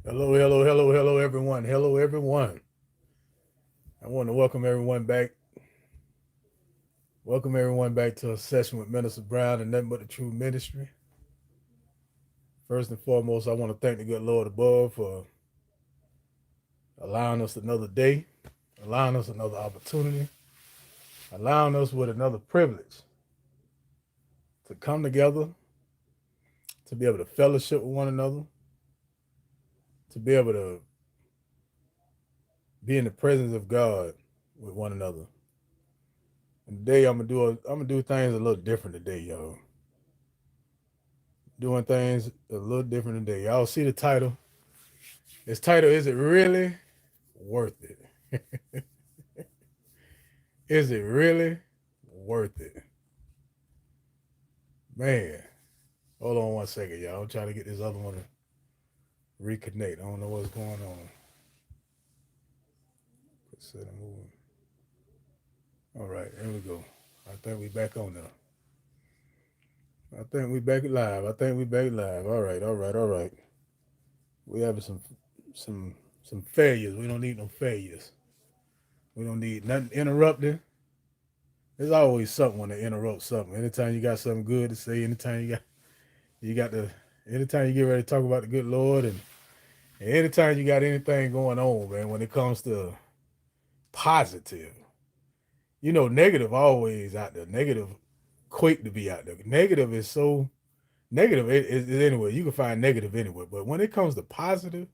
Hello, hello, hello, hello, everyone. Hello, everyone. I want to welcome everyone back. Welcome everyone back to a session with Minister Brown and Nothing But the True Ministry. First and foremost, I want to thank the good Lord above for allowing us another day, allowing us another opportunity, allowing us with another privilege to come together, to be able to fellowship with one another, to be able to be in the presence of God with one another. And today I'm gonna do things a little different today, y'all. Doing things a little different today. Y'all see the title? This title, is it really worth it? Is it really worth it? Man, hold on one second, y'all. I'm trying to get this other one to reconnect. I don't know what's going on. Set and moving. All right, there we go. I think we back on now. I think we back live. I think we back live. All right, all right, all right. We having some some failures. We don't need no failures. We don't need nothing interrupting. There's always something when they interrupt something. Anytime you got something good to say, anytime you got the anytime you get ready to talk about the good Lord, and anytime you got anything going on, man, when it comes to positive, negative always out there. Negative quick to be out there. Negative is so negative is anywhere. You can find negative anywhere. But when it comes to positive,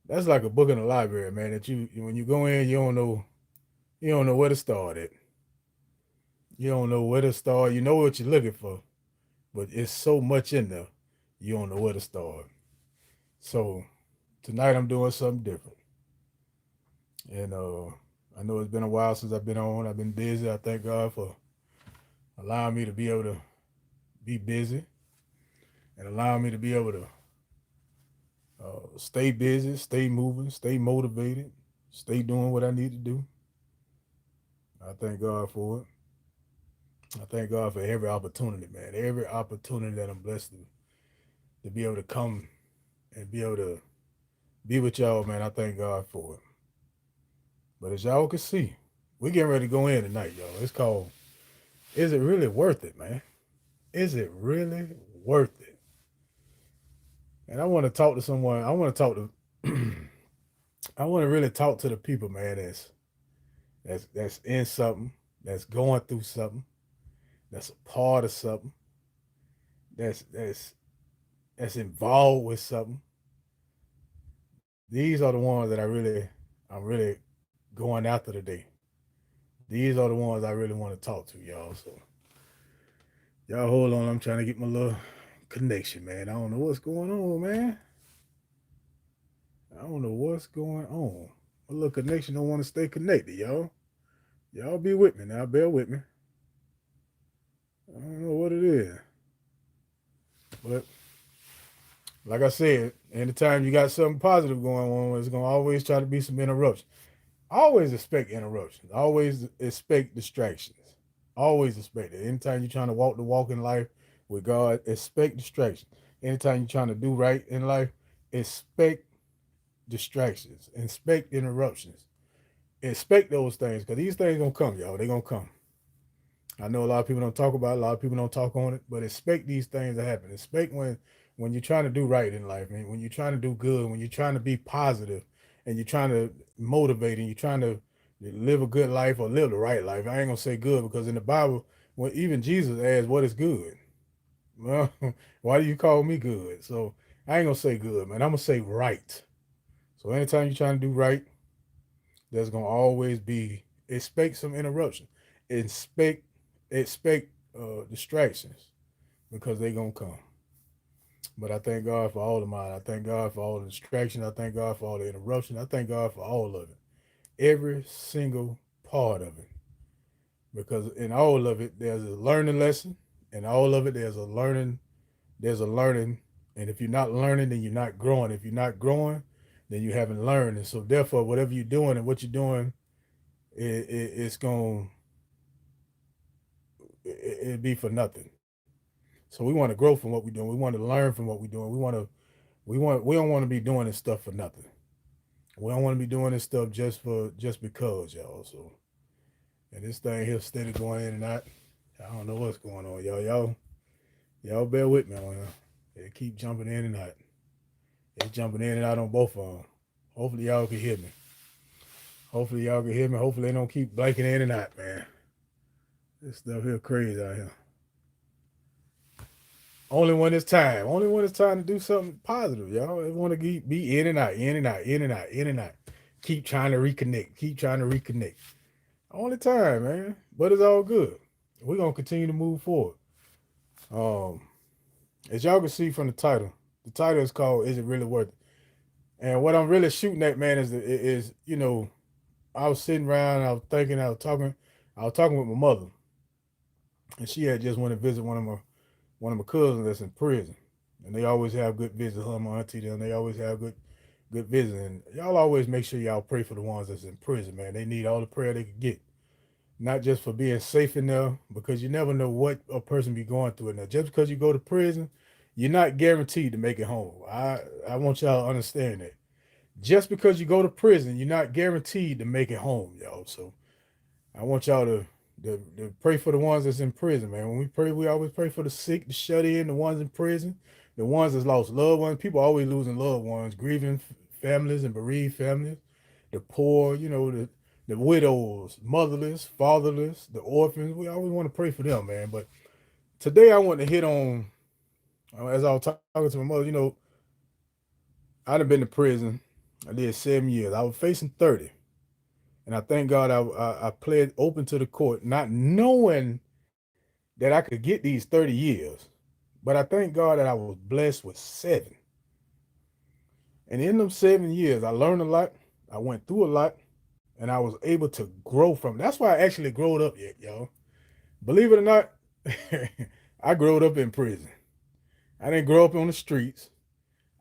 that's like a book in the library, man, that you when you go in, you don't know where to start at. You don't know where to start. You know what you're looking for, but it's so much in there, you don't know where to start. So tonight I'm doing something different, and I know it's been a while since I've been on. I've been busy. I thank God for allowing me to be able to be busy and allowing me to be able to stay busy, stay moving, stay motivated, stay doing what I need to do. I thank God for it. I thank God for every opportunity, man. Every opportunity that I'm blessed to be able to come and be able to be with y'all, man. I thank God for it. But as y'all can see, we're getting ready to go in tonight, y'all. It's called Is It Really Worth It, man? Is it really worth it? And I want to talk to someone. I want to talk to I want to really talk to the people, man, that's in something, that's going through something, that's a part of something, that's that's that's involved with something. These are the ones that I'm really going after today. These are the ones I really want to talk to, y'all. So y'all hold on. I'm trying to get my little connection, man. I don't know what's going on, man. I don't know what's going on. My little connection don't want to stay connected, y'all. Y'all be with me now. Bear with me. I don't know what it is. But like I said, anytime you got something positive going on, it's gonna always try to be some interruption. Always expect interruptions. Always expect distractions. Always expect it. Anytime you're trying to walk the walk in life with God, expect distractions. Anytime you're trying to do right in life, expect distractions. Expect interruptions. Expect those things because these things gonna come, y'all. They gonna come. I know a lot of people don't talk about it, a lot of people don't talk on it, but expect these things to happen. Expect when you're trying to do right in life, and when you're trying to do good, when you're trying to be positive, and you're trying to motivate, and you're trying to live a good life or live the right life. I ain't gonna say good because in the Bible, when even Jesus asked, "What is good?" Well, why do you call me good? So I ain't gonna say good, man. I'm gonna say right. So anytime you're trying to do right, there's gonna always be expect some interruption. Expect expect distractions because they gonna come. But I thank God for all of mine. I thank God for all the distractions. I thank God for all the interruptions. I thank God for all of it. Every single part of it. Because in all of it, there's a learning lesson. In all of it, there's a learning. And if you're not learning, then you're not growing. If you're not growing, then you haven't learned. And so therefore, whatever you're doing and what you're doing, it's going it be for nothing. So we want to grow from what we're doing. We want to learn from what we're doing. We We don't want to be doing this stuff for nothing. We don't want to be doing this stuff just because, y'all. So, and this thing here steady going in and out. I don't know what's going on, y'all. Y'all bear with me on here. They keep jumping in and out. They jumping in and out on both of them. Hopefully y'all can hear me. Hopefully y'all can hear me. Hopefully they don't keep blanking in and out, man. This stuff here crazy out here. Only when it's time. Only when it's time to do something positive, y'all. They want to be in and out, in and out, in and out, in and out. Keep trying to reconnect. Keep trying to reconnect. Only time, man. But it's all good. We're gonna continue to move forward. Um, as y'all can see from the title is called "Is It Really Worth It?" And what I'm really shooting at, man, is I was sitting around, I was thinking, I was talking with my mother, and she had just went to visit one of my cousins that's in prison, and they always have good visits. Her and my auntie, them, they always have good visits. And y'all always make sure y'all pray for the ones that's in prison, man. They need all the prayer they can get, not just for being safe in there, because you never know what a person be going through in there. Just because you go to prison, you're not guaranteed to make it home. I want y'all to understand that. Just because you go to prison, you're not guaranteed to make it home, y'all. So I want y'all to pray for the ones that's in prison, man. When we pray, we always pray for the sick, the shut in, the ones in prison, the ones that's lost loved ones. People always losing loved ones, grieving families and bereaved families, the poor, the widows, motherless, fatherless, the orphans. We always want to pray for them, man. But today I want to hit on, as I was talking to my mother, I'd have been to prison. I did 7 years. I was facing 30. And I thank God I pled open to the court, not knowing that I could get these 30 years. But I thank God that I was blessed with 7. And in them 7 years, I learned a lot. I went through a lot. And I was able to grow from it. That's why I actually growed up yet, y'all. Believe it or not, I growed up in prison. I didn't grow up on the streets.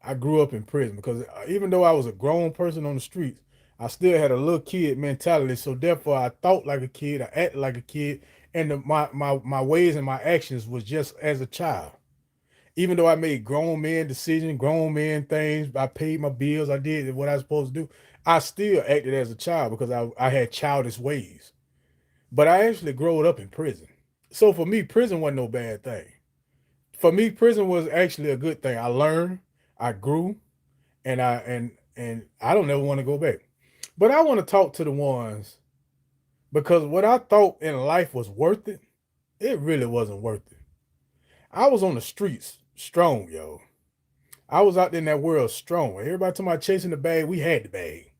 I grew up in prison because even though I was a grown person on the streets, I still had a little kid mentality. So therefore, I thought like a kid, I acted like a kid, and my ways and my actions was just as a child. Even though I made grown men decisions, grown men things, I paid my bills, I did what I was supposed to do. I still acted as a child because I had childish ways. But I actually growed up in prison. So for me, prison wasn't no bad thing. For me, prison was actually a good thing. I learned, I grew, and I don't ever want to go back. But I want to talk to the ones because what I thought in life was worth it, it really wasn't worth it. I was on the streets strong, yo. I was out there in that world strong. Everybody talking about chasing the bag, we had the bag.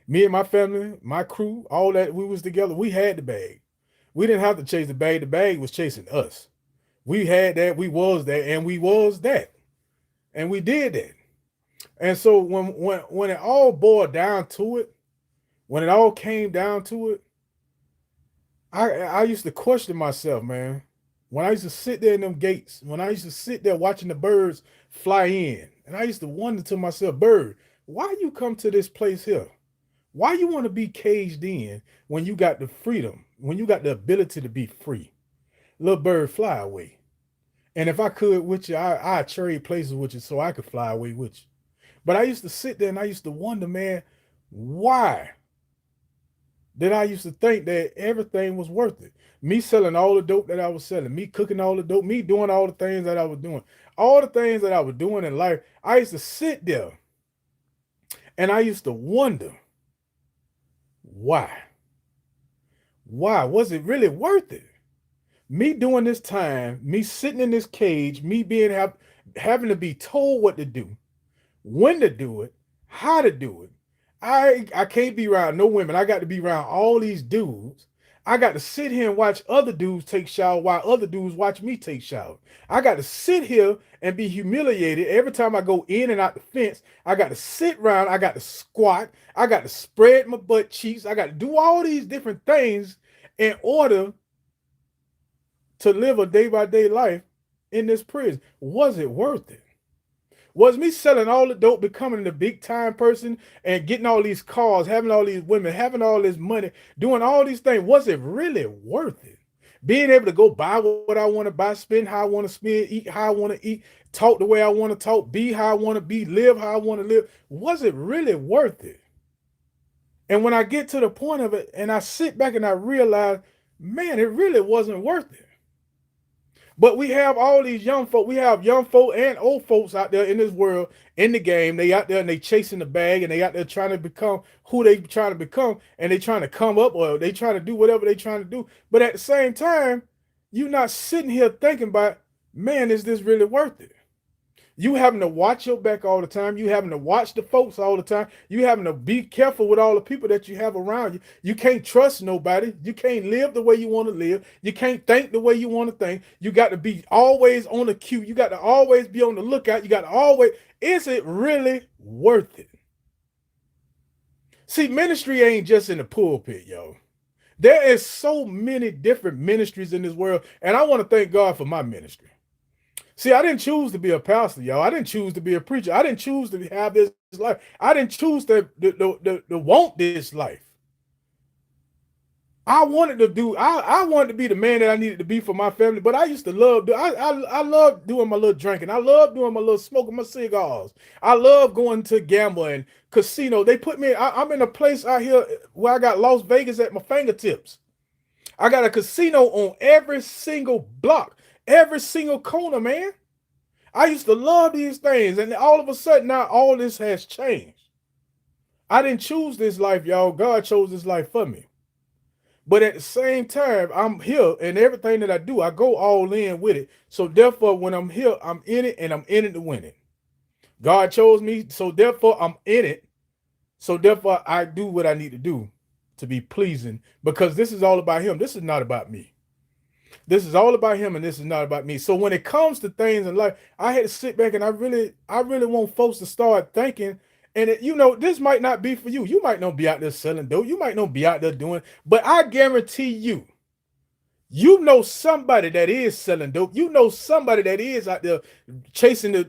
Me and my family, my crew, all that we was together, we had the bag. We didn't have to chase the bag was chasing us. We had that, we was that, and we was that. And we did that. And so when it all boiled down to it, when it all came down to it, I used to question myself, man. When I used to sit there in them gates, when I used to sit there watching the birds fly in, and I used to wonder to myself, bird, why you come to this place here? Why you want to be caged in when you got the freedom, when you got the ability to be free? Little bird, fly away. And if I could with you, I'd trade places with you so I could fly away with you. But I used to sit there and I used to wonder, man, why did I used to think that everything was worth it? Me selling all the dope that I was selling, me cooking all the dope, me doing all the things that I was doing, all the things that I was doing in life. I used to sit there and I used to wonder, why? Why? Was it really worth it? Me doing this time, me sitting in this cage, me having to be told what to do, when to do it, how to do it. I can't be around no women. I got to be around all these dudes. I got to sit here and watch other dudes take shower while other dudes watch me take shower. I got to sit here and be humiliated every time I go in and out the fence. I got to sit around. I got to squat. I got to spread my butt cheeks. I got to do all these different things in order to live a day by day life in this prison. Was it worth it? Was me selling all the dope, becoming the big time person and getting all these cars, having all these women, having all this money, doing all these things, was it really worth it? being able to go buy what I want to buy, spend how I want to spend, eat how I want to eat, talk the way I want to talk, be how I want to be, live how I want to live, was it really worth it? And when I get to the point of it and I sit back and I realize, man, it really wasn't worth it. But we have all these young folk. We have young folk and old folks out there in this world, in the game. They out there and they chasing the bag and they out there trying to become who they trying to become, and they trying to come up or they trying to do whatever they trying to do. But at the same time, you're not sitting here thinking about, man, is this really worth it? You having to watch your back all the time. You having to watch the folks all the time. You having to be careful with all the people that you have around you. You can't trust nobody. You can't live the way you want to live. You can't think the way you want to think. You got to be always on the cue. You got to always be on the lookout. You got to always, is it really worth it? See, ministry ain't just in the pulpit, yo. There is so many different ministries in this world, and I want to thank God for my ministry. See, I didn't choose to be a pastor, y'all. I didn't choose to be a preacher. I didn't choose to have this life. I didn't choose to want this life. I wanted to do. I wanted to be the man that I needed to be for my family. But I used to love. I love doing my little drinking. I love doing my little smoking my cigars. I love going to gamble and casino. They put me. I'm in a place out here where I got Las Vegas at my fingertips. I got a casino on every single block, every single corner, man. I used to love these things, and all of a sudden now all this has changed. I didn't choose this life, y'all. God chose this life for me. But at the same time, I'm here, and everything that I do, I go all in with it. So therefore, when I'm here, I'm in it, and I'm in it to win it. God chose me, so therefore I'm in it. So therefore, I do what I need to do to be pleasing, because this is all about him. This is not about me. This is all about him, and this is not about me. So when it comes to things in life, I had to sit back, and I really want folks to start thinking. And this might not be for you. You might not be out there selling dope. You might not be out there doing, but I guarantee you know somebody that is selling dope. You know somebody that is out there chasing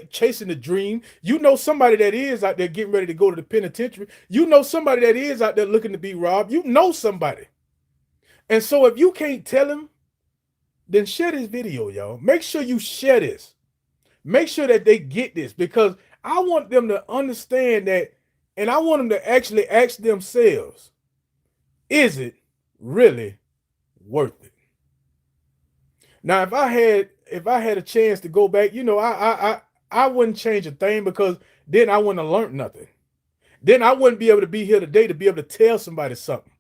chasing the dream. You know somebody that is out there getting ready to go to the penitentiary. You know somebody that is out there looking to be robbed. You know somebody. And so if you can't tell him, then share this video, y'all. Make sure you share this. Make sure that they get this, because I want them to understand that, and I want them to actually ask themselves, is it really worth it? Now, if I had a chance to go back, I wouldn't change a thing, because then I wouldn't have learned nothing. Then I wouldn't be able to be here today to be able to tell somebody something.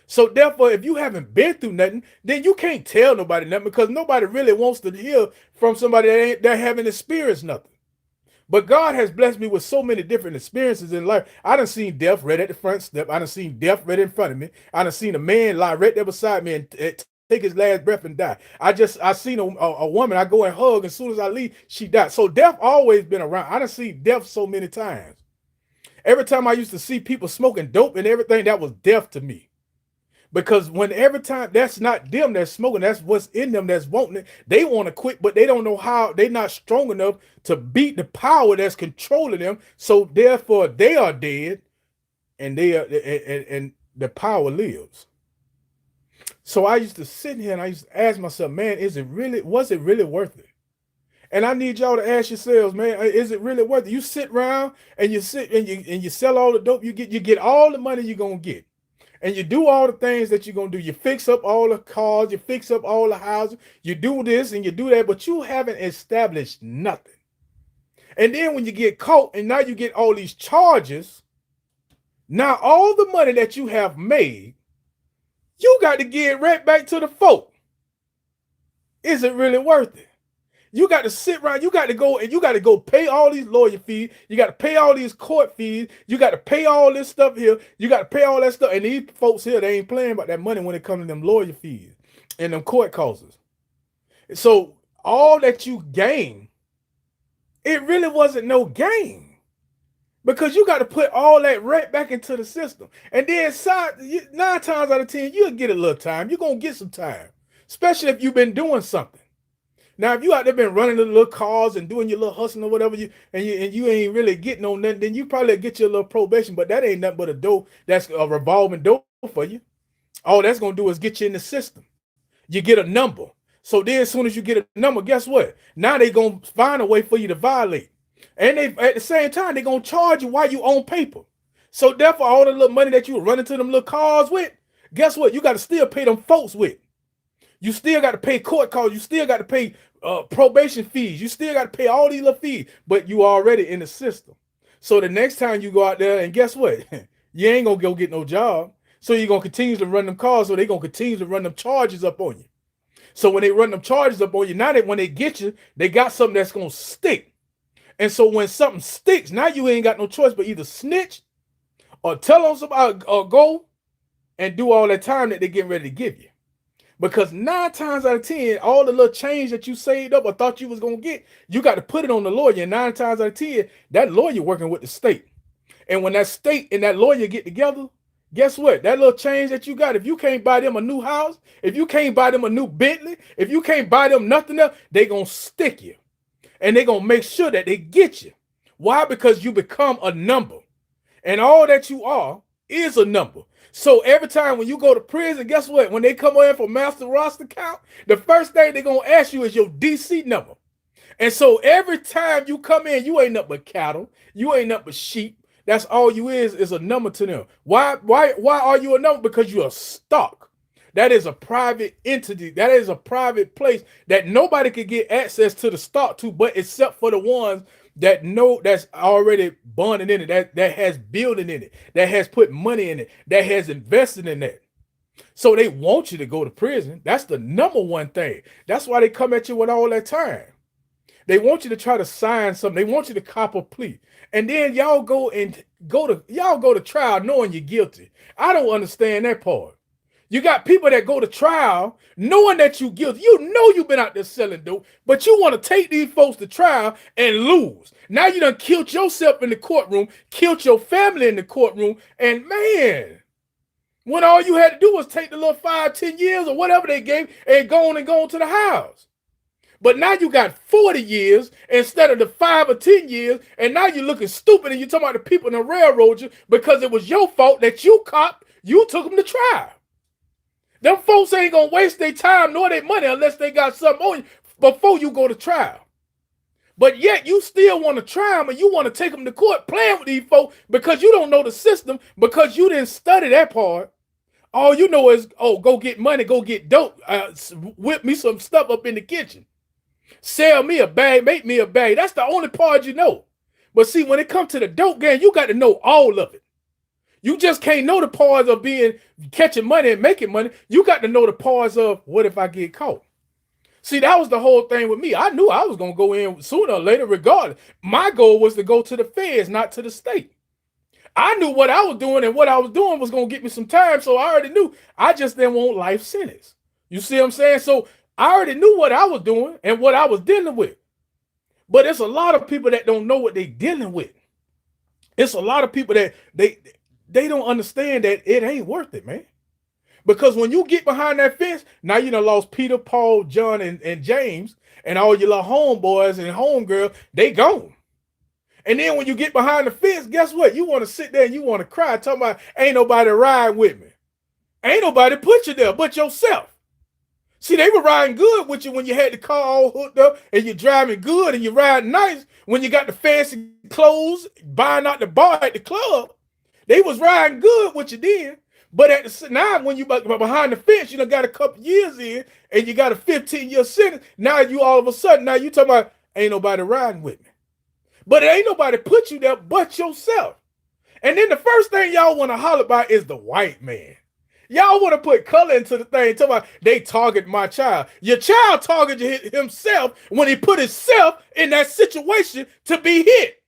So therefore, if you haven't been through nothing, then you can't tell nobody nothing, because nobody really wants to hear from somebody that haven't experienced nothing. But God has blessed me with so many different experiences in life. I done seen death right at the front step. I done seen death right in front of me. I done seen a man lie right there beside me and take his last breath and die. I seen a woman, I go and hug, as soon as I leave, she died. So death always been around. I done seen death so many times. Every time I used to see people smoking dope and everything, that was death to me. Because every time, that's not them that's smoking, that's what's in them that's wanting it. They want to quit, but they don't know how. They're not strong enough to beat the power that's controlling them. So therefore, they are dead, and and the power lives. So I used to sit here and I used to ask myself, man, was it really worth it? And I need y'all to ask yourselves, man, is it really worth it? You sit around and you sell all the dope, you get all the money you're gonna get. And you do all the things that you're going to do. You fix up all the cars. You fix up all the houses. You do this and you do that, but you haven't established nothing. And then when you get caught and now you get all these charges, now all the money that you have made, you got to give right back to the folk. Is it really worth it? You got to sit around, you got to go pay all these lawyer fees. You got to pay all these court fees. You got to pay all this stuff here. You got to pay all that stuff. And these folks here, they ain't playing about that money when it comes to them lawyer fees and them court causes. So all that you gain, it really wasn't no gain, because you got to put all that right back into the system. And then 9 times out of 10, you'll get a little time. You're going to get some time, especially if you've been doing something. Now, if you out there been running the little cars and doing your little hustling or whatever, you ain't really getting on nothing, then you probably get your little probation, but that ain't nothing but a door. That's a revolving door for you. All that's gonna do is get you in the system. You get a number. So then as soon as you get a number, guess what? Now they gonna find a way for you to violate. And they at the same time, they gonna charge you while you own paper. So therefore, all the little money that you were running to them little cars with, guess what? You got to still pay them folks with. You still got to pay court costs. You still got to pay probation fees. You still got to pay all these little fees, but you already in the system. So the next time you go out there, and guess what? You ain't gonna go get no job. So you're gonna continue to run them cars, so they're gonna continue to run them charges up on you. So when they run them charges up on you, now that when they get you, they got something that's gonna stick. And so when something sticks, now you ain't got no choice but either snitch or tell them about or go and do all that time that they're getting ready to give you. Because 9 times out of 10, all the little change that you saved up or thought you was gonna get, you got to put it on the lawyer. And 9 times out of 10, that lawyer working with the state. And when that state and that lawyer get together, guess what? That little change that you got, if you can't buy them a new house, if you can't buy them a new Bentley, if you can't buy them nothing else, they gonna stick you. And they gonna make sure that they get you. Why? Because you become a number. And all that you are is a number. So every time when you go to prison, guess what? When they come in for master roster count, the first thing they're going to ask you is your DC number. And so every time you come in, you ain't nothing but cattle. You ain't nothing but sheep. That's all you is a number to them. Why are you a number? Because you're a stock. That is a private entity. That is a private place that nobody can get access to the stock to, but except for the ones that know that's already bonding in it, that has building in it, that has put money in it, that has invested in that. So they want you to go to prison. That's the number one thing. That's why they come at you with all that time. They want you to try to sign something. They want you to cop a plea. And then y'all go to trial knowing you're guilty. I don't understand that part. You got people that go to trial knowing that you're guilty. You know you've been out there selling dope, but you want to take these folks to trial and lose. Now you done killed yourself in the courtroom, killed your family in the courtroom, and man, when all you had to do was take the little 5-10 years or whatever they gave and go on to the house. But now you got 40 years instead of the 5 or 10 years, and now you're looking stupid and you're talking about the people in the railroad you because it was your fault that you took them to trial. Them folks ain't gonna waste their time nor their money unless they got something on you before you go to trial. But yet you still want to try them and you want to take them to court playing with these folks because you don't know the system, because you didn't study that part. All you know is, oh, go get money, go get dope, whip me some stuff up in the kitchen, sell me a bag, make me a bag. That's the only part you know. But see, when it comes to the dope game, you got to know all of it. You just can't know the parts of catching money and making money. You got to know the parts of what if I get caught. See, that was the whole thing with me. I knew I was going to go in sooner or later regardless. My goal was to go to the feds, not to the state. I knew what I was doing, and what I was doing was going to get me some time, so I already knew. I just didn't want life sentence. You see what I'm saying? So I already knew what I was doing and what I was dealing with. But it's a lot of people that don't know what they're dealing with. It's a lot of people that they don't understand that it ain't worth it, man. Because when you get behind that fence, now you done lost Peter, Paul, John, and James, and all your little homeboys and homegirls, they gone. And then when you get behind the fence, guess what? You want to sit there and you want to cry, talking about ain't nobody ride with me. Ain't nobody put you there but yourself. See, they were riding good with you when you had the car all hooked up and you're driving good and you're riding nice. When you got the fancy clothes, buying out the bar at the club, they was riding good with you then. But now when you behind the fence, you done got a couple years in and you got a 15-year sentence. Now you all of a sudden, now you talking about ain't nobody riding with me. But ain't nobody put you there but yourself. And then the first thing y'all want to holler about is the white man. Y'all want to put color into the thing, talking about they target my child. Your child targeted himself when he put himself in that situation to be hit.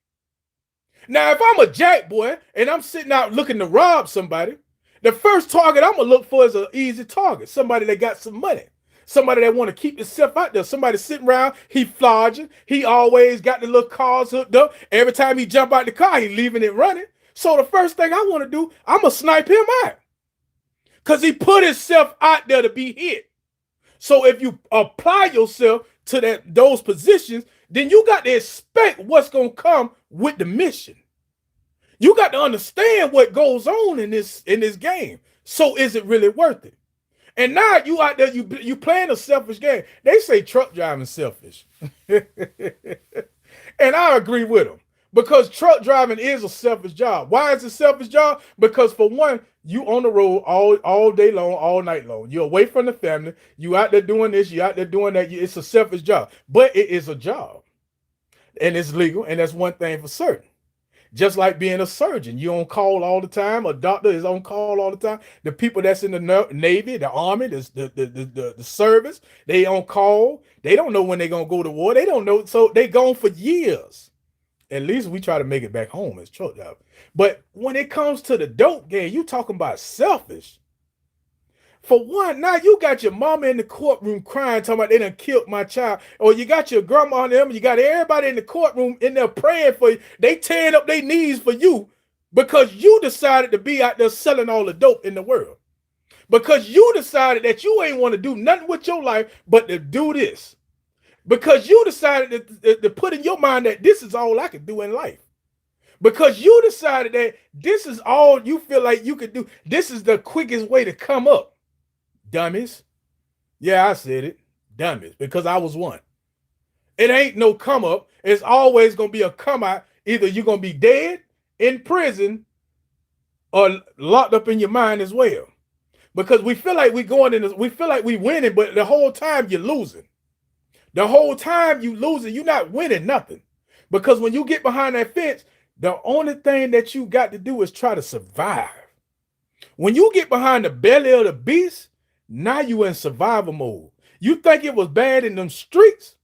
Now, if I'm a jack boy and I'm sitting out looking to rob somebody, the first target I'm going to look for is an easy target. Somebody that got some money. Somebody that want to keep himself out there. Somebody sitting around, he flogging. He always got the little cars hooked up. Every time he jump out the car, he leaving it running. So the first thing I want to do, I'm going to snipe him out. Because he put himself out there to be hit. So if you apply yourself to those positions, then you got to expect what's going to come with the mission. You got to understand what goes on in this game. So is it really worth it? And now you out there, you playing a selfish game. They say truck driving selfish. And I agree with them. Because truck driving is a selfish job. Why is it a selfish job? Because for one, you on the road all day long, all night long. You're away from the family. You out there doing this, you out there doing that. It's a selfish job. But it is a job. And it's legal, and that's one thing for certain. Just like being a surgeon, you're on call all the time. A doctor is on call all the time. The people that's in the Navy, the Army, the service, they on call. They don't know when they're going to go to war. They don't know. So they gone for years. At least we try to make it back home as truck drivers. But when it comes to the dope game, you talking about selfish. For one, now you got your mama in the courtroom crying, talking about they done killed my child. Or you got your grandma and them, you got everybody in the courtroom in there praying for you. They tearing up their knees for you because you decided to be out there selling all the dope in the world. Because you decided that you ain't want to do nothing with your life but to do this. Because you decided to put in your mind that this is all I can do in life. Because you decided that this is all you feel like you could do. This is the quickest way to come up. Dummies. Yeah, I said it. Dummies. Because I was one. It ain't no come up. It's always going to be a come out. Either you're going to be dead, in prison, or locked up in your mind as well. Because we feel like we feel like we winning, but the whole time you're losing. The whole time you losing, you're not winning nothing. Because when you get behind that fence, the only thing that you got to do is try to survive. When you get behind the belly of the beast, now you in survival mode. You think it was bad in them streets?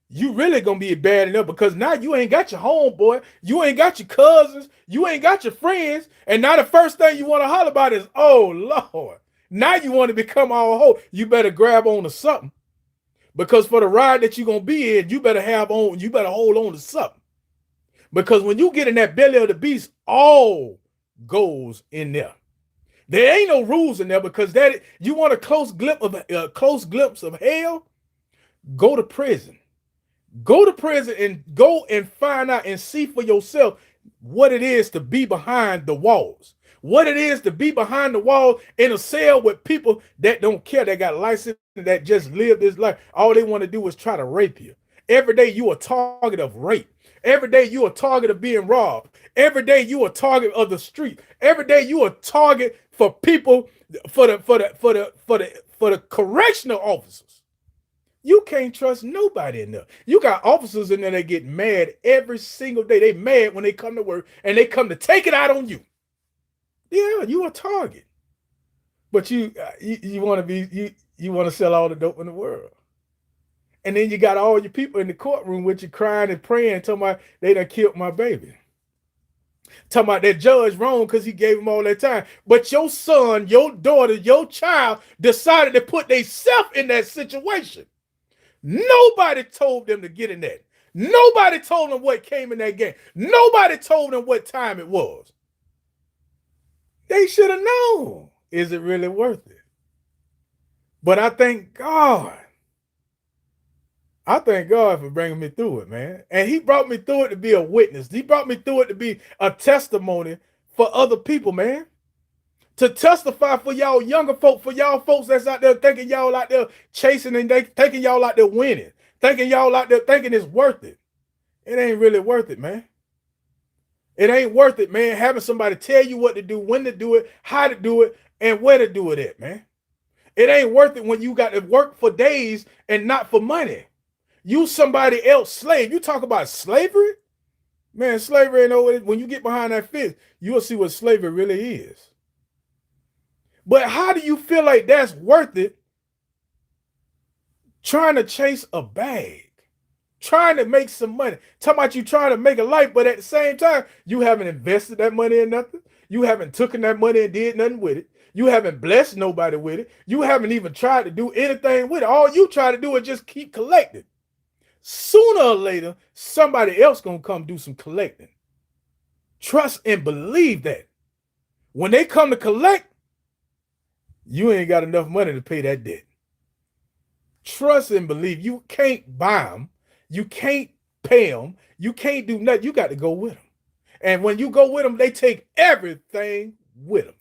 You really gonna be bad enough because now you ain't got your homeboy, you ain't got your cousins, you ain't got your friends, and now the first thing you want to holler about is, oh Lord. Now you want to become all whole. You better grab on to something. Because for the ride that you're gonna be in, you better hold on to something. Because when you get in that belly of the beast, all goes in there. There ain't no rules in there because that you want a close glimpse of hell, go to prison. Go to prison and go and find out and see for yourself what it is to be behind the walls. What it is to be behind the wall in a cell with people that don't care, that got license, that just live this life. All they want to do is try to rape you. Every day you a target of rape. Every day you a target of being robbed. Every day you a target of the street. Every day you a target for people, for the correctional officers. You can't trust nobody in there. You got officers in there that get mad every single day. They mad when they come to work and they come to take it out on you. Yeah, you a target. But you want to sell all the dope in the world. And then you got all your people in the courtroom with you crying and praying, talking about they done killed my baby. Talking about that judge wrong because he gave him all that time. But your son, your daughter, your child decided to put themselves in that situation. Nobody told them to get in that. Nobody told them what came in that game. Nobody told them what time it was. They should have known. Is it really worth it? But I thank God. I thank God for bringing me through it, man. And he brought me through it to be a witness. He brought me through it to be a testimony for other people, man. To testify for y'all younger folk, for y'all folks that's out there thinking y'all out there chasing and they thinking y'all out there winning. Thinking y'all out there thinking it's worth it. It ain't really worth it, man. It ain't worth it, man. Having somebody tell you what to do, when to do it, how to do it, and where to do it at, man. It ain't worth it when you got to work for days and not for money. You somebody else slave. You talk about slavery? Man, slavery ain't no way. When you get behind that fence, you'll see what slavery really is. But how do you feel like that's worth it trying to chase a bag? Trying to make some money. Talking about you trying to make a life, but at the same time, you haven't invested that money in nothing. You haven't taken that money and did nothing with it. You haven't blessed nobody with it. You haven't even tried to do anything with it. All you try to do is just keep collecting. Sooner or later, somebody else gonna come do some collecting. Trust and believe that. When they come to collect, you ain't got enough money to pay that debt. Trust and believe. You can't buy them. You can't pay them. You can't do nothing. You got to go with them. And when you go with them, they take everything with them.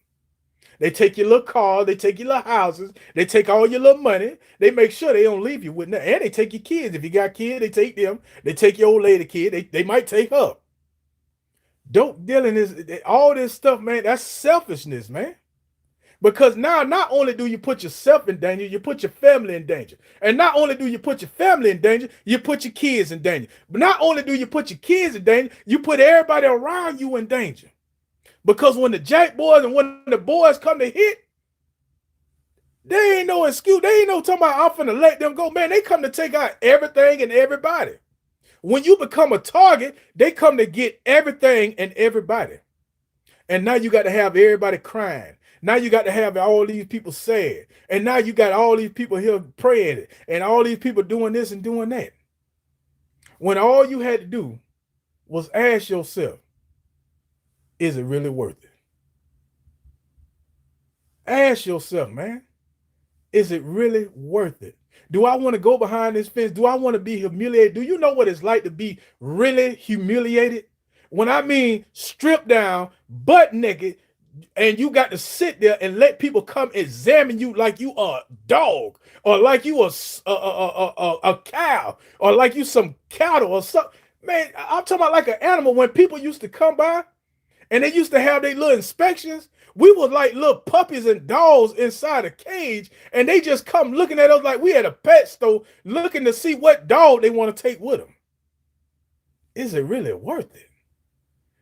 They take your little car, they take your little houses, they take all your little money. They make sure they don't leave you with nothing. And they take your kids. If you got kids, they take them. They take your old lady kid. They might take her. Dope dealing is all this stuff, man. That's selfishness, man. Because now, not only do you put yourself in danger, you put your family in danger. And not only do you put your family in danger, you put your kids in danger. But not only do you put your kids in danger, you put everybody around you in danger. Because when the jack boys and when the boys come to hit, they ain't no excuse. They ain't no talking about I'm finna let them go. Man, they come to take out everything and everybody. When you become a target, they come to get everything and everybody. And now you got to have everybody crying. Now you got to have all these people sad. And now you got all these people here praying and all these people doing this and doing that. When all you had to do was ask yourself, is it really worth it? Ask yourself, man, is it really worth it? Do I want to go behind this fence? Do I want to be humiliated? Do you know what it's like to be really humiliated? When I mean stripped down, butt naked, and you got to sit there and let people come examine you like you are a dog, or like you are a cow, or like you some cattle or something. Man, I'm talking about like an animal. When people used to come by and they used to have their little inspections, we were like little puppies and dogs inside a cage, and they just come looking at us like we at a pet store looking to see what dog they want to take with them. Is it really worth it?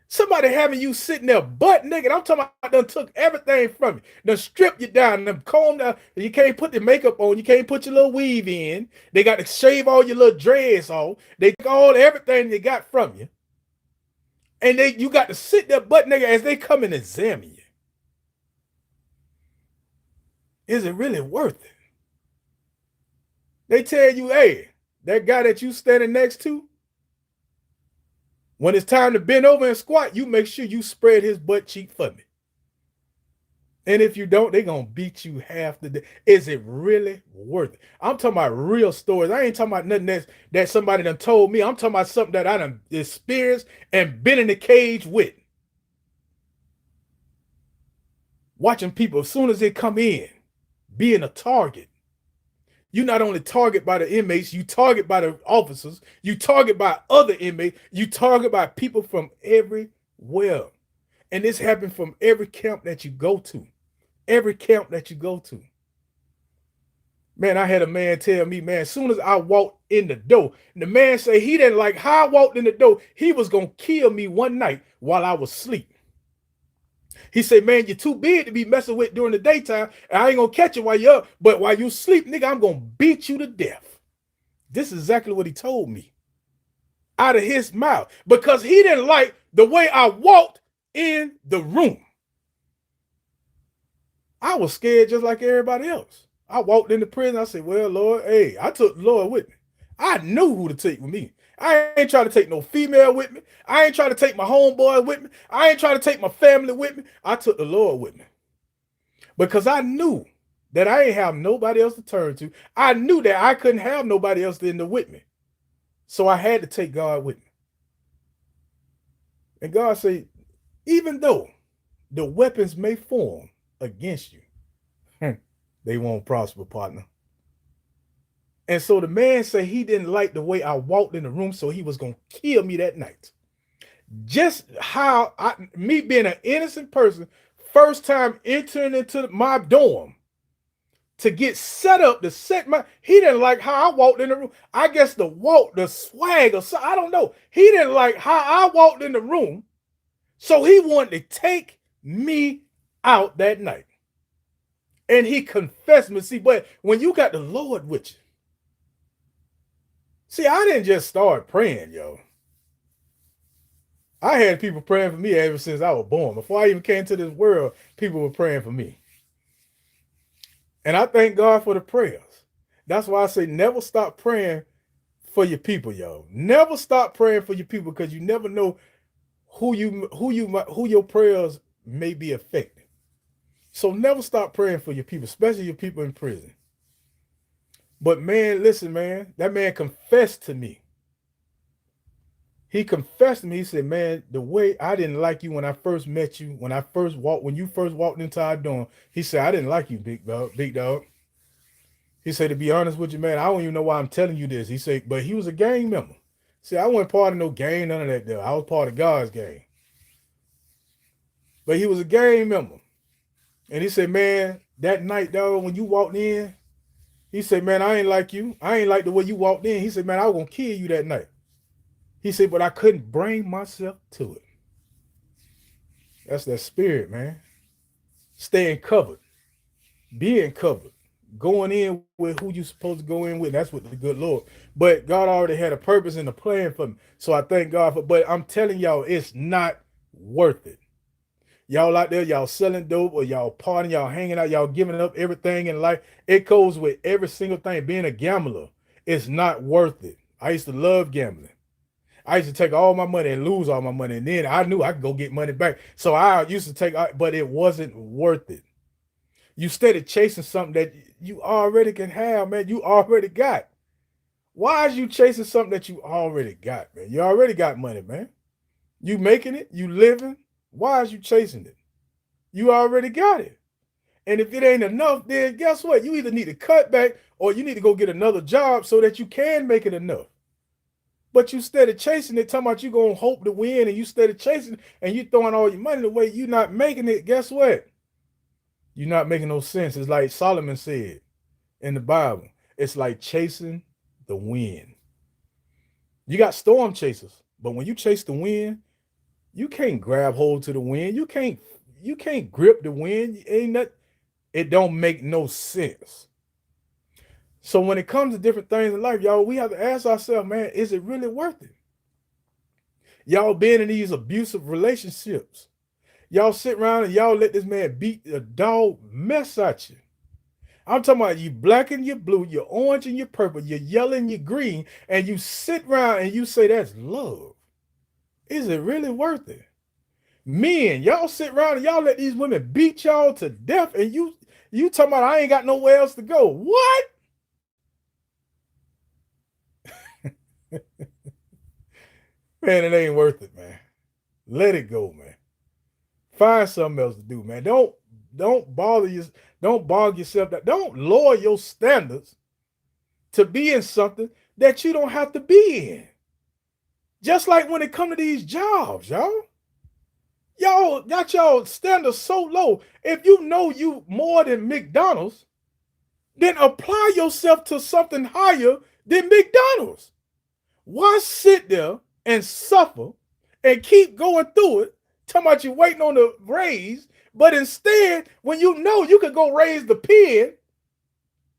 Somebody having you sitting there butt naked. I'm talking about done took everything from you. Done stripped you down, done combed down. You can't put the makeup on. You can't put your little weave in. They got to shave all your little dreads off. They took all everything they got from you. And you got to sit there butt naked as they come and examine you. Is it really worth it? They tell you, hey, that guy that you standing next to, when it's time to bend over and squat, you make sure you spread his butt cheek for me. And if you don't, they're going to beat you half the day. Is it really worth it? I'm talking about real stories. I ain't talking about nothing that somebody done told me. I'm talking about something that I done experienced and been in the cage with. Watching people, as soon as they come in, being a target. You not only target by the inmates, you target by the officers, you target by other inmates, you target by people from everywhere. And this happened from every camp that you go to. Every camp that you go to. Man, I had a man tell me, man, as soon as I walked in the door, the man say he didn't like how I walked in the door. He was going to kill me one night while I was asleep. He said, man, you're too big to be messing with during the daytime. And I ain't going to catch you while you're up. But while you sleep, nigga, I'm going to beat you to death. This is exactly what he told me. Out of his mouth. Because he didn't like the way I walked in the room. I was scared just like everybody else. I walked into prison. I said, well, Lord, hey, I took the Lord with me. I knew who to take with me. I ain't trying to take no female with me. I ain't trying to take my homeboy with me. I ain't trying to take my family with me. I took the Lord with me. Because I knew that I ain't have nobody else to turn to. I knew that I couldn't have nobody else in there with me. So I had to take God with me. And God said, even though the weapons may form against you, they won't prosper, partner. And so the man said he didn't like the way I walked in the room, so he was going to kill me that night. Just how me being an innocent person, first time entering into my dorm to get set up to set he didn't like how I walked in the room. I guess the swag or something, I don't know. He didn't like how I walked in the room, so he wanted to take me out that night. And he confessed me. See, but when you got the Lord with you, see, I didn't just start praying, yo. I had people praying for me ever since I was born. Before I even came to this world, people were praying for me. And I thank God for the prayers. That's why I say never stop praying for your people, yo. Never stop praying for your people, because you never know who your prayers may be affecting. So never stop praying for your people, especially your people in prison. But man, listen, man, that man confessed to me. He confessed to me. He said, "Man, the way I didn't like you when I first met you, when you first walked into our dorm." He said, "I didn't like you, big dog, big dog." He said, "To be honest with you, man, I don't even know why I'm telling you this." He said, "But he was a gang member." See, I wasn't part of no gang, none of that. Though I was part of God's gang, but he was a gang member. And he said, "Man, that night, dog, when you walked in, he said, man, I ain't like you. I ain't like the way you walked in." He said, "Man, I was gonna kill you that night." He said, "But I couldn't bring myself to it." That's that spirit, man. Staying covered, being covered, going in with who you supposed to go in with. That's what the good Lord. But God already had a purpose and a plan for me. So I thank God for. But I'm telling y'all, it's not worth it. Y'all out there, y'all selling dope or y'all partying, y'all hanging out, y'all giving up everything in life. It goes with every single thing. Being a gambler, it's not worth it. I used to love gambling. I used to take all my money and lose all my money. And then I knew I could go get money back. So I used to take, but it wasn't worth it. You started chasing something that you already can have, man. You already got. Why is you chasing something that you already got, man? You already got money, man. You making it, you living. Why is you chasing it? You already got it. And if it ain't enough, then guess what? You either need to cut back or you need to go get another job so that you can make it enough. But you started chasing it, talking about you gonna hope to win, and you started chasing it, and you throwing all your money away. You not making it. Guess what? You're not making no sense. It's like Solomon said in the Bible. It's like chasing the wind. You got storm chasers, but when you chase the wind, you can't grab hold to the wind. You can't grip the wind. Ain't that it don't make no sense. So when it comes to different things in life, y'all, we have to ask ourselves, man, is it really worth it? Y'all being in these abusive relationships. Y'all sit around and y'all let this man beat the dog mess at you. I'm talking about you black and you blue, you're orange and you're purple, you're yellow and you're green, and you sit around and you say that's love. Is it really worth it? Men, y'all sit around and y'all let these women beat y'all to death, and you talking about I ain't got nowhere else to go. What? Man, it ain't worth it, man. Let it go, man. Find something else to do, man. Don't bother you. Don't bog yourself down. Don't lower your standards to be in something that you don't have to be in. Just like when it come to these jobs, y'all got y'all standards so low. If you know you more than McDonald's, then apply yourself to something higher than McDonald's. Why sit there and suffer and keep going through it, talking about you waiting on the raise, but instead, when you know you could go raise the pin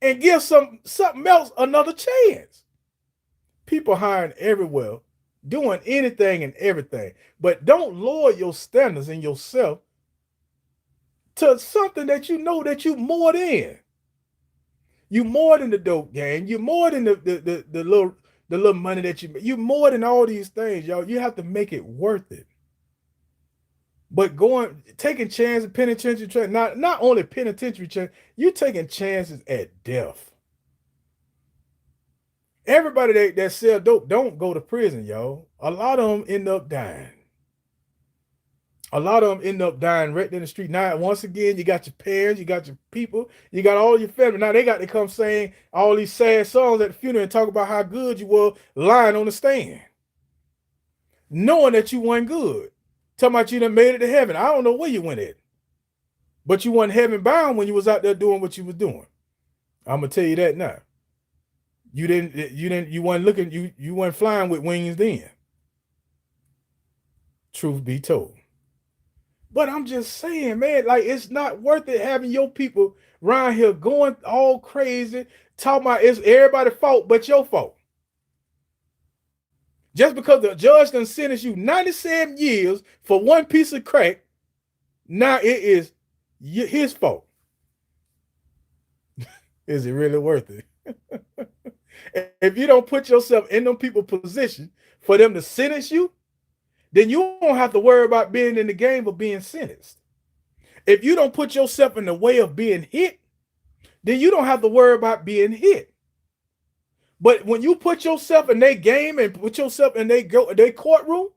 and give something else another chance? People hiring everywhere, doing anything and everything, but don't lower your standards in yourself to something that you know that you more than. You more than the dope game. You more than the little money that you make. You more than all these things, y'all. You have to make it worth it. But taking chances, penitentiary, not only penitentiary, you taking chances at death. Everybody that sell dope don't go to prison, y'all. A lot of them end up dying. A lot of them end up dying right in the street. Now, once again, you got your parents, you got your people, you got all your family. Now they got to come saying all these sad songs at the funeral and talk about how good you were lying on the stand, knowing that you weren't good. Talking about you done made it to heaven. I don't know where you went at, but you weren't heaven bound when you was out there doing what you was doing. I'm gonna tell you that now. You weren't looking. You weren't flying with wings then. Truth be told. But I'm just saying, man, like it's not worth it having your people around here going all crazy, talking about it's everybody's fault but your fault. Just because the judge done sentence you 97 years for one piece of crack, now it is his fault. Is it really worth it? If you don't put yourself in them people's position for them to sentence you, then you won't have to worry about being in the game of being sentenced. If you don't put yourself in the way of being hit, then you don't have to worry about being hit. But when you put yourself in their game and put yourself in their courtroom,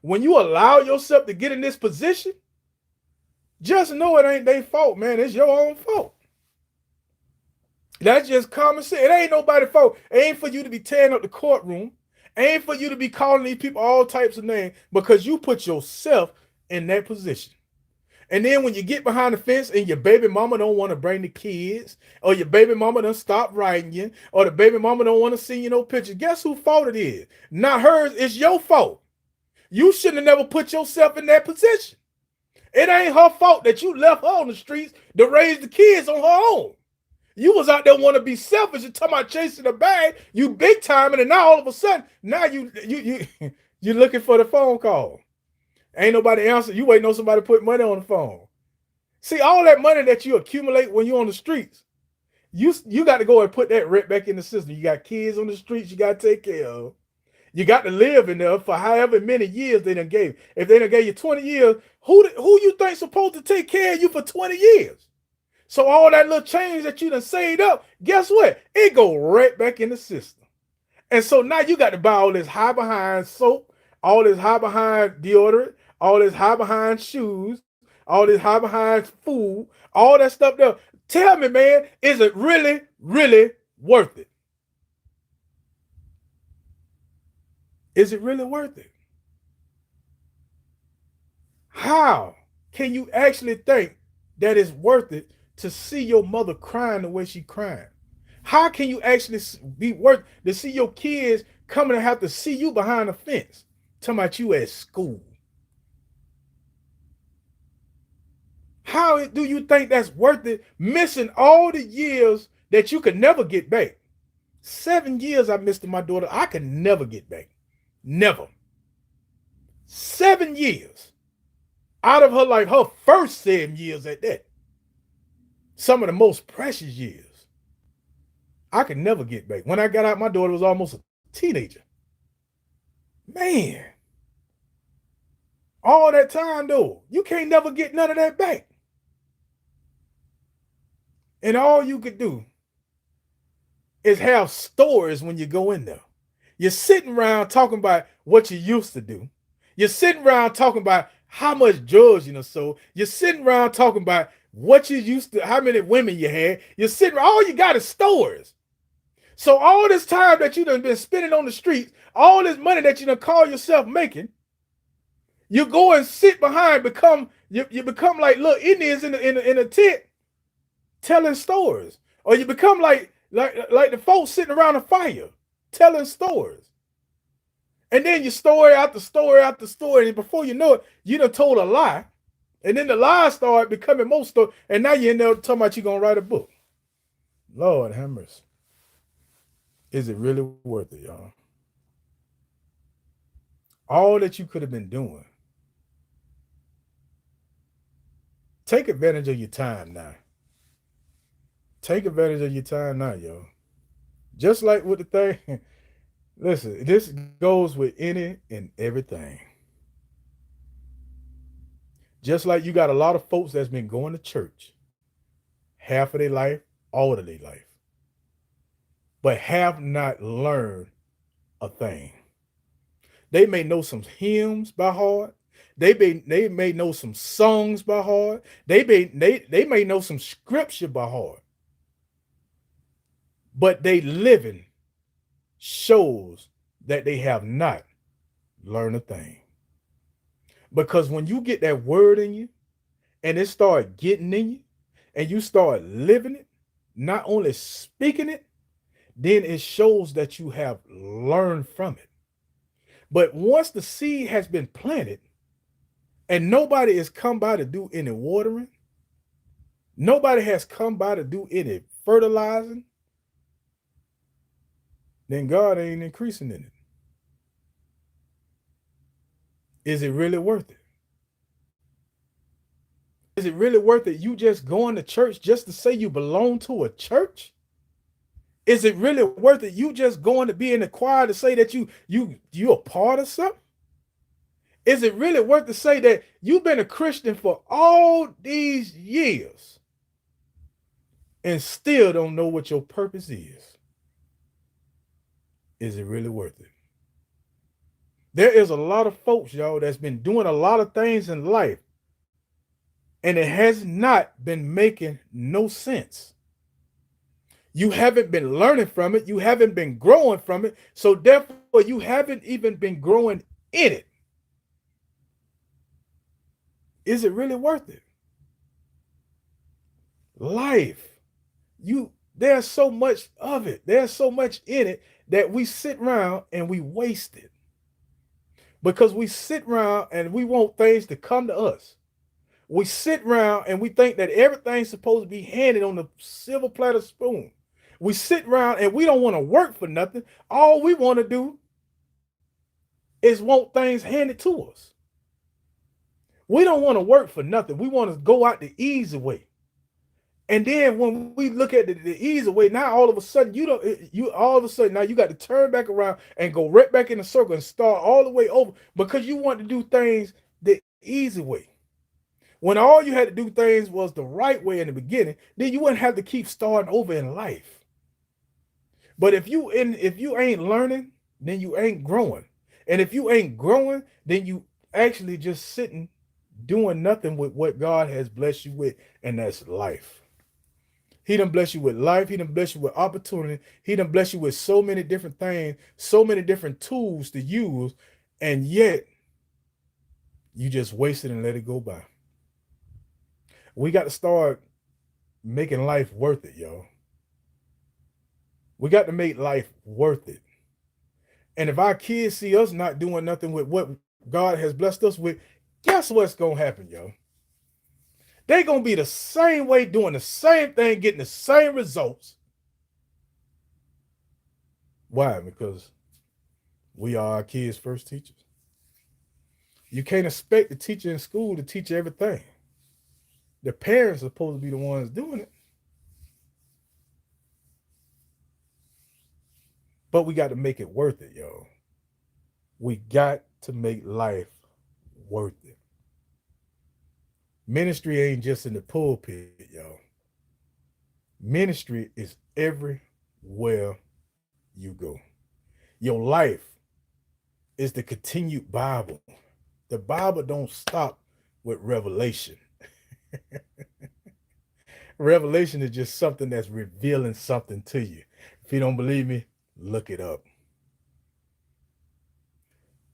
when you allow yourself to get in this position, just know it ain't their fault, man. It's your own fault. That's just common sense. It ain't nobody's fault. It ain't for you to be tearing up the courtroom. It ain't for you to be calling these people all types of names because you put yourself in that position. And then when you get behind the fence and your baby mama don't want to bring the kids, or your baby mama done stop writing you, or the baby mama don't want to see you no pictures, guess whose fault it is? Not hers, it's your fault. You shouldn't have never put yourself in that position. It ain't her fault that you left her on the streets to raise the kids on her own. You was out there want to be selfish and talking about chasing the bag, you big time, and then now all of a sudden, now you're looking for the phone call. Ain't nobody answer. You waiting on somebody to put money on the phone. See, all that money that you accumulate when you're on the streets, you got to go and put that right back in the system. You got kids on the streets you got to take care of. You got to live in there for however many years they done gave. If they done gave you 20 years, who you think supposed to take care of you for 20 years? So all that little change that you done saved up, guess what? It go right back in the system. And so now you got to buy all this high behind soap, all this high behind deodorant, all this high behind shoes, all this high behind food, all that stuff there. Tell me, man, is it really, really worth it? Is it really worth it? How can you actually think that it's worth it to see your mother crying the way she crying? How can you actually be worth to see your kids coming and have to see you behind the fence talking about you at school? How do you think that's worth it, missing all the years that you could never get back? 7 years I missed my daughter. I could never get back. Never. 7 years out of her life, her first 7 years at that. Some of the most precious years. I could never get back. When I got out, my daughter was almost a teenager. Man. All that time, though, you can't never get none of that back. And all you could do is have stories when you go in there. You're sitting around talking about what you used to do. You're sitting around talking about how much drugs you know sold. You're sitting around talking about what you used to, how many women you had. You're sitting around, all you got is stories. So all this time that you done been spending on the streets, all this money that you done call yourself making, you go and sit behind, you become like little Indians in a tent telling stories. Or you become like the folks sitting around a fire telling stories. And then you story after story after story, and before you know it, you done told a lie. And then the lies start becoming more story, and now you're in there talking about you're gonna write a book. Lord have mercy. Is it really worth it, y'all? All that you could have been doing. Take advantage of your time now. Take advantage of your time now, yo. Just like with the thing, listen, this goes with any and everything. Just like you got a lot of folks that's been going to church half of their life, all of their life, but have not learned a thing. They may know some hymns by heart. They may know some songs by heart. They may know some scripture by heart. But they living shows that they have not learned a thing. Because when you get that word in you and it start getting in you and you start living it, not only speaking it, then it shows that you have learned from it. But once the seed has been planted and nobody has come by to do any watering, nobody has come by to do any fertilizing, then God ain't increasing in it. Is it really worth it? Is it really worth it you just going to church just to say you belong to a church? Is it really worth it you just going to be in the choir to say that you a part of something? Is it really worth to say that you've been a Christian for all these years and still don't know what your purpose is? Is it really worth it? There is a lot of folks, y'all, that's been doing a lot of things in life, and it has not been making no sense. You haven't been learning from it. You haven't been growing from it. So therefore, you haven't even been growing in it. Is it really worth it? Life. There's so much of it. There's so much in it that we sit around and we waste it. Because we sit around and we want things to come to us. We sit around and we think that everything's supposed to be handed on the silver platter spoon. We sit around and we don't want to work for nothing. All we want to do is want things handed to us. We don't want to work for nothing. We want to go out the easy way. And then when we look at the easy way, now all of a sudden now you got to turn back around and go right back in the circle and start all the way over because you want to do things the easy way. When all you had to do things was the right way in the beginning, then you wouldn't have to keep starting over in life. But if you ain't learning, then you ain't growing. And if you ain't growing, then you actually just sitting doing nothing with what God has blessed you with, and that's life. He done bless you with life. He done bless you with opportunity. He done bless you with so many different things, so many different tools to use, and yet you just waste it and let it go by. We got to start making life worth it, y'all. We got to make life worth it. And if our kids see us not doing nothing with what God has blessed us with, guess what's going to happen, y'all? They're going to be the same way, doing the same thing, getting the same results. Why? Because we are our kids' first teachers. You can't expect the teacher in school to teach everything. The parents are supposed to be the ones doing it. But we got to make it worth it, y'all. We got to make life worth it. Ministry ain't just in the pulpit, y'all. Ministry is everywhere you go. Your life is the continued Bible. The Bible don't stop with Revelation. Revelation is just something that's revealing something to you. If you don't believe me, look it up.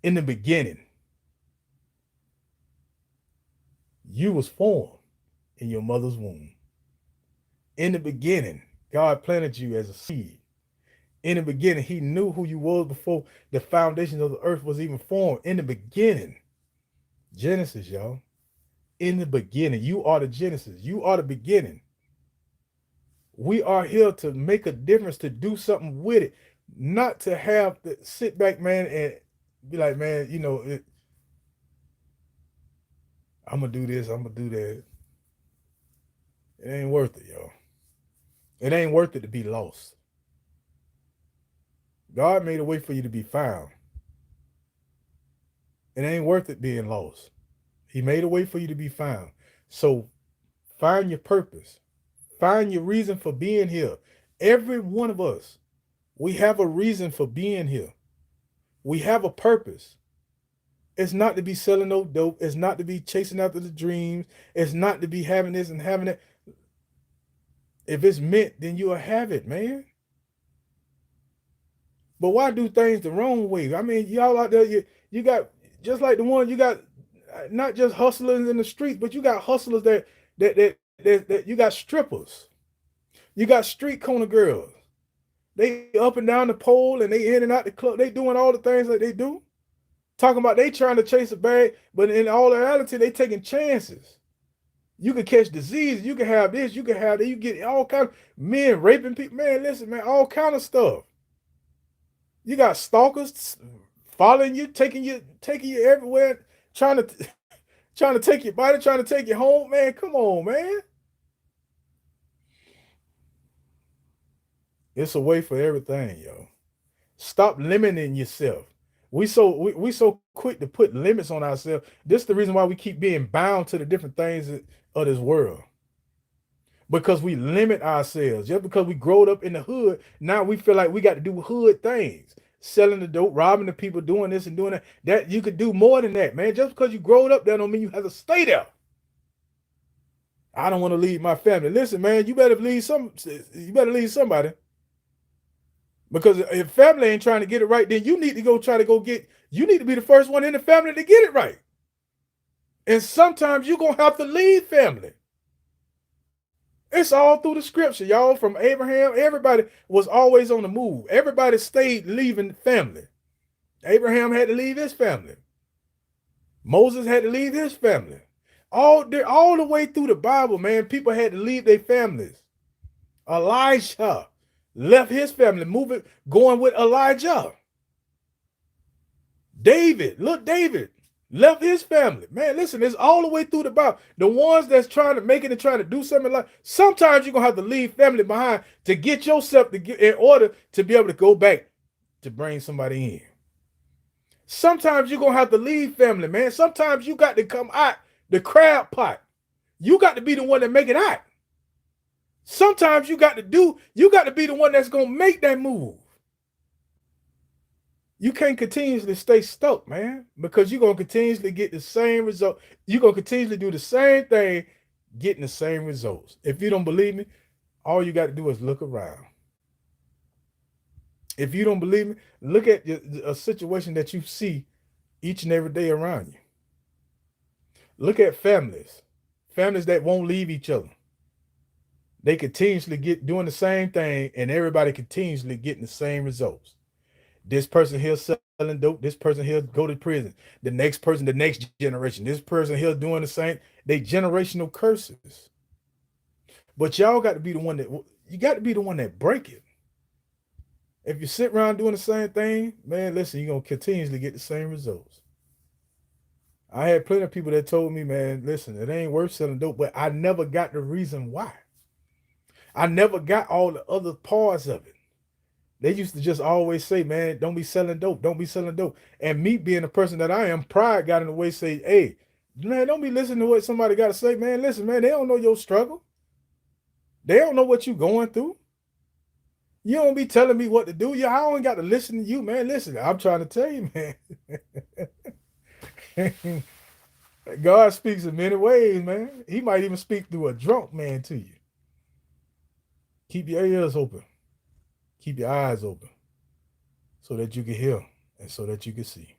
In the beginning, you was formed in your mother's womb. In the beginning, God planted you as a seed. In the beginning, he knew who you was before the foundation of the earth was even formed. In the beginning, Genesis, y'all. In the beginning, you are the Genesis. You are the beginning. We are here to make a difference, to do something with it, not to have to sit back, man, and be like, man, I'm going to do this, I'm going to do that. It ain't worth it, y'all. It ain't worth it to be lost. God made a way for you to be found. It ain't worth it being lost. He made a way for you to be found. So find your purpose. Find your reason for being here. Every one of us, we have a reason for being here. We have a purpose. It's not to be selling no dope. It's not to be chasing after the dreams. It's not to be having this and having that. If it's meant, then you'll have it, man. But why do things the wrong way? I mean, y'all out there, you got, just like the one, you got not just hustlers in the streets, but you got hustlers that you got strippers. You got street corner girls. They up and down the pole and they in and out the club. They doing all the things that they do. Talking about they trying to chase a bag, but in all reality, they taking chances. You can catch disease. You can have this. You can have that. You get all kind of men raping people. Man, listen, man, all kind of stuff. You got stalkers following you, taking you everywhere, trying to take your body, trying to take you home. Man, come on, man. It's a way for everything, yo. Stop limiting yourself. We so quick to put limits on ourselves. This is the reason why we keep being bound to the different things of this world. Because we limit ourselves. Just because we growed up in the hood, now we feel like we got to do hood things. selling the dope, robbing the people, doing this and doing that. That you could do more than that, man. Just because you growed up there don't mean you have to stay there. I don't want to leave my family. Listen, man, you better leave some. You better leave somebody. Because if family ain't trying to get it right, then you need to go try to go get. You need to be the first one in the family to get it right. And sometimes you're gonna have to leave family. It's all through the scripture, y'all. From Abraham, everybody was always on the move. Everybody stayed leaving family. Abraham had to leave his family. Moses had to leave his family. All the way through the Bible, man, people had to leave their families. Elijah left his family, moving, going with Elijah. David left his family. Man, listen, it's all the way through the Bible. The ones that's trying to make it and trying to do something like, sometimes you're gonna have to leave family behind to get yourself to get in order to be able to go back to bring somebody in. Sometimes you're gonna have to leave family, man. Sometimes you got to come out the crab pot. You got to be the one that make it out. Sometimes you got to be the one that's gonna make that move. You can't continuously stay stuck, man, because you're going to continuously get the same result. You're going to continuously do the same thing, getting the same results. If you don't believe me, all you got to do is look around. If you don't believe me, look at a situation that you see each and every day around you. Look at families that won't leave each other. They continuously doing the same thing, and everybody continuously getting the same results. This person here selling dope. This person here go to prison. The next person, the next generation. This person here doing the same. They generational curses. But y'all got to be the one that break it. If you sit around doing the same thing, man, listen, you're gonna continuously get the same results. I had plenty of people that told me, man, listen, it ain't worth selling dope, but I never got the reason why. I never got all the other parts of it. They used to just always say, man, don't be selling dope. Don't be selling dope. And me being the person that I am, pride got in the way, say, hey, man, don't be listening to what somebody got to say. Man, listen, man, they don't know your struggle. They don't know what you're going through. You don't be telling me what to do. I don't got to listen to you, man. Listen, I'm trying to tell you, man. God speaks in many ways, man. He might even speak through a drunk man to you. Keep your ears open. Keep your eyes open so that you can hear and so that you can see.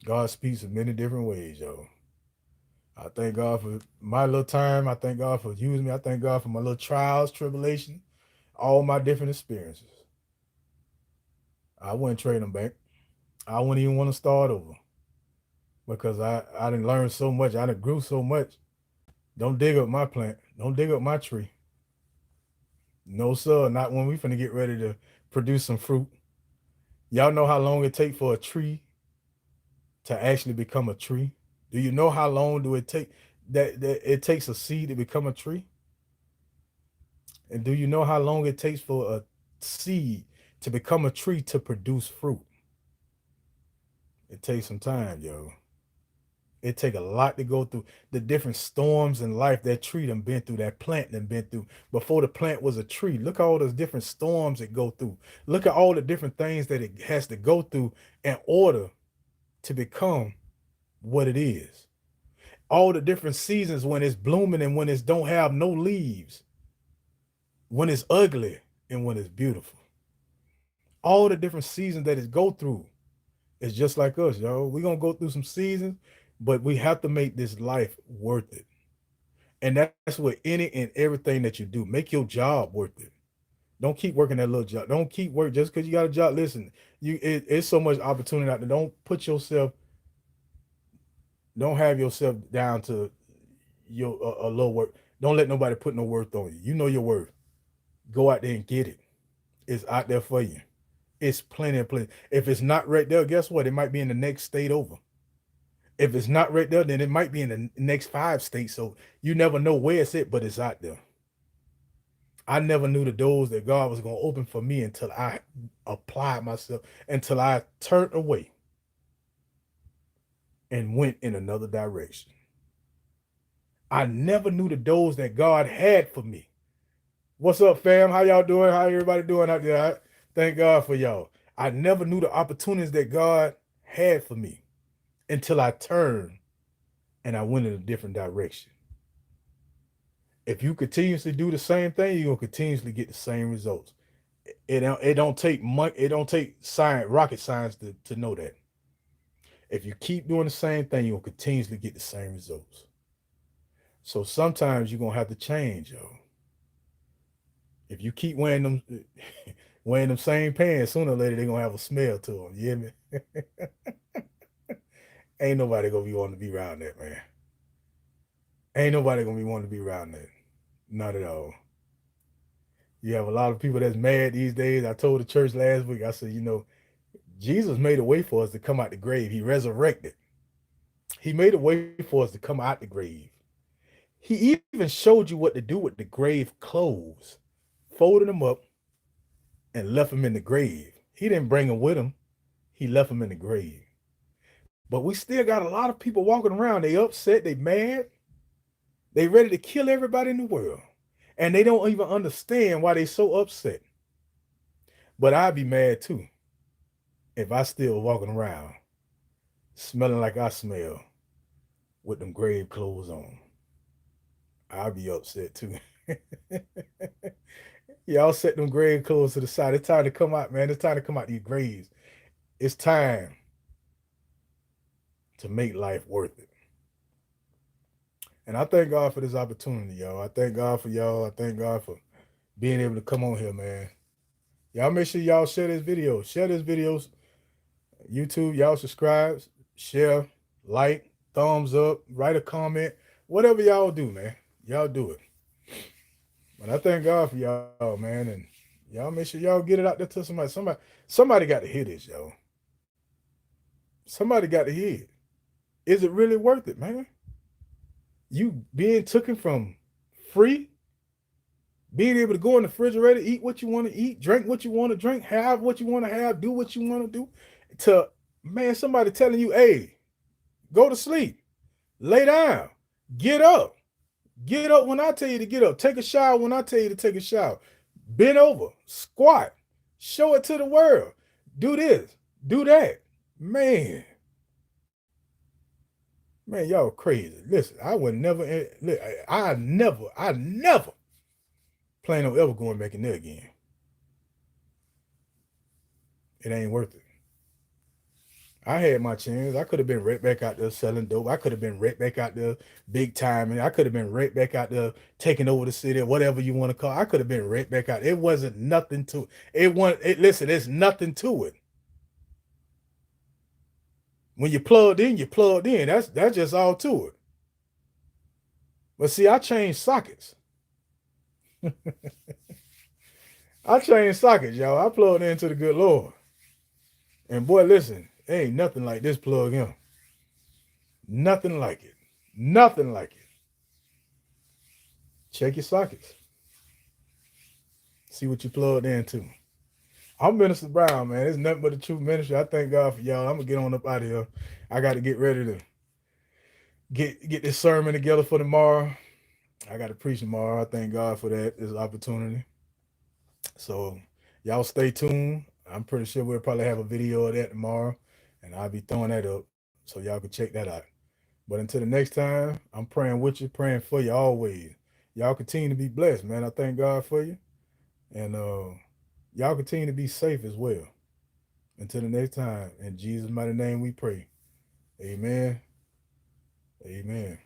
God speaks in many different ways, yo. I thank God for my little time. I thank God for using me. I thank God for my little trials, tribulation, all my different experiences. I wouldn't trade them back. I wouldn't even want to start over because I didn't learn so much. I done grew so much. Don't dig up my plant. Don't dig up my tree. No, sir. Not when we finna get ready to produce some fruit. Y'all know how long it takes for a tree to actually become a tree? Do you know how long do it take that it takes a seed to become a tree? And do you know how long it takes for a seed to become a tree to produce fruit? It takes some time, yo. It take a lot to go through the different storms in life that tree done been through, that plant done been through. Before the plant was a tree, look at all those different storms it go through. Look at all the different things that it has to go through in order to become what it is. All the different seasons when it's blooming and when it don't have no leaves, when it's ugly and when it's beautiful. All the different seasons that it go through. It's just like us, yo. We're gonna go through some seasons, but we have to make this life worth it. And that's what any and everything that you do. Make your job worth it. Don't keep working that little job. Don't keep working just because you got a job. Listen, it's so much opportunity out there. Don't put yourself, don't have yourself down to your a low worth. Don't let nobody put no worth on you. You know your worth. Go out there and get it. It's out there for you. It's plenty of plenty. If it's not right there, guess what? It might be in the next state over. If it's not right there, then it might be in the next 5 states. So you never know where it's at, but it's out there. I never knew the doors that God was going to open for me until I applied myself, until I turned away and went in another direction. I never knew the doors that God had for me. What's up, fam? How y'all doing? How everybody doing out there? Thank God for y'all. I never knew the opportunities that God had for me until I turned and I went in a different direction. If you continuously do the same thing, you're gonna continuously get the same results. It don't take much. It don't take science, rocket science to know that. If you keep doing the same thing, you'll continuously get the same results. So sometimes you're gonna have to change, yo. If you keep wearing them wearing them same pants, sooner or later they're gonna have a smell to them. You hear me? Ain't nobody gonna be wanting to be around that, man. Ain't nobody gonna be wanting to be around that. Not at all. You have a lot of people that's mad these days. I told the church last week, I said, Jesus made a way for us to come out the grave. He resurrected. He made a way for us to come out the grave. He even showed you what to do with the grave clothes, folded them up and left them in the grave. He didn't bring them with him. He left them in the grave. But we still got a lot of people walking around. They upset. They mad. They ready to kill everybody in the world. And they don't even understand why they so upset. But I'd be mad too if I still walking around smelling like I smell with them grave clothes on. I'd be upset too. Y'all set them grave clothes to the side. It's time to come out, man. It's time to come out these graves. It's time to make life worth it. And I thank God for this opportunity, y'all. I thank God for y'all. I thank God for being able to come on here, man. Y'all make sure y'all share this video. Share this videos. YouTube, y'all subscribe, share, like, thumbs up, write a comment. Whatever y'all do, man. Y'all do it. But I thank God for y'all, man. And y'all make sure y'all get it out there to somebody. Somebody got to hear this, yo. Somebody got to hear it. Is it really worth it, man? You being taken from free, being able to go in the refrigerator, eat what you want to eat, drink what you want to drink, have what you want to have, do what you want to do, to, man, somebody telling you, hey, go to sleep, lay down, get up. Get up when I tell you to get up. Take a shower when I tell you to take a shower. Bend over, squat, show it to the world. Do this, do that. Man, y'all crazy. Listen, I would never, I never plan on ever going back in there again. It ain't worth it. I had my chance. I could have been right back out there selling dope. I could have been right back out there big time. And I could have been right back out there taking over the city, whatever you want to call it. I could have been right back out. It wasn't nothing to it. Listen, there's nothing to it. When you plugged in, you plugged in. That's just all to it. But see, I changed sockets. I changed sockets, y'all. I plugged into the good Lord. And boy, listen, ain't nothing like this plug in. Nothing like it. Nothing like it. Check your sockets. See what you plugged into. I'm Minister Brown, man. It's nothing but the true ministry. I thank God for y'all. I'm gonna get on up out of here. I got to get ready to get this sermon together for tomorrow. I got to preach tomorrow. I thank God for that, this opportunity. So y'all stay tuned. I'm pretty sure we'll probably have a video of that tomorrow, and I'll be throwing that up so y'all can check that out. But until the next time, I'm praying with you, praying for you always. Y'all continue to be blessed, man. I thank God for you. And y'all continue to be safe as well. Until the next time, in Jesus' mighty name we pray. Amen. Amen.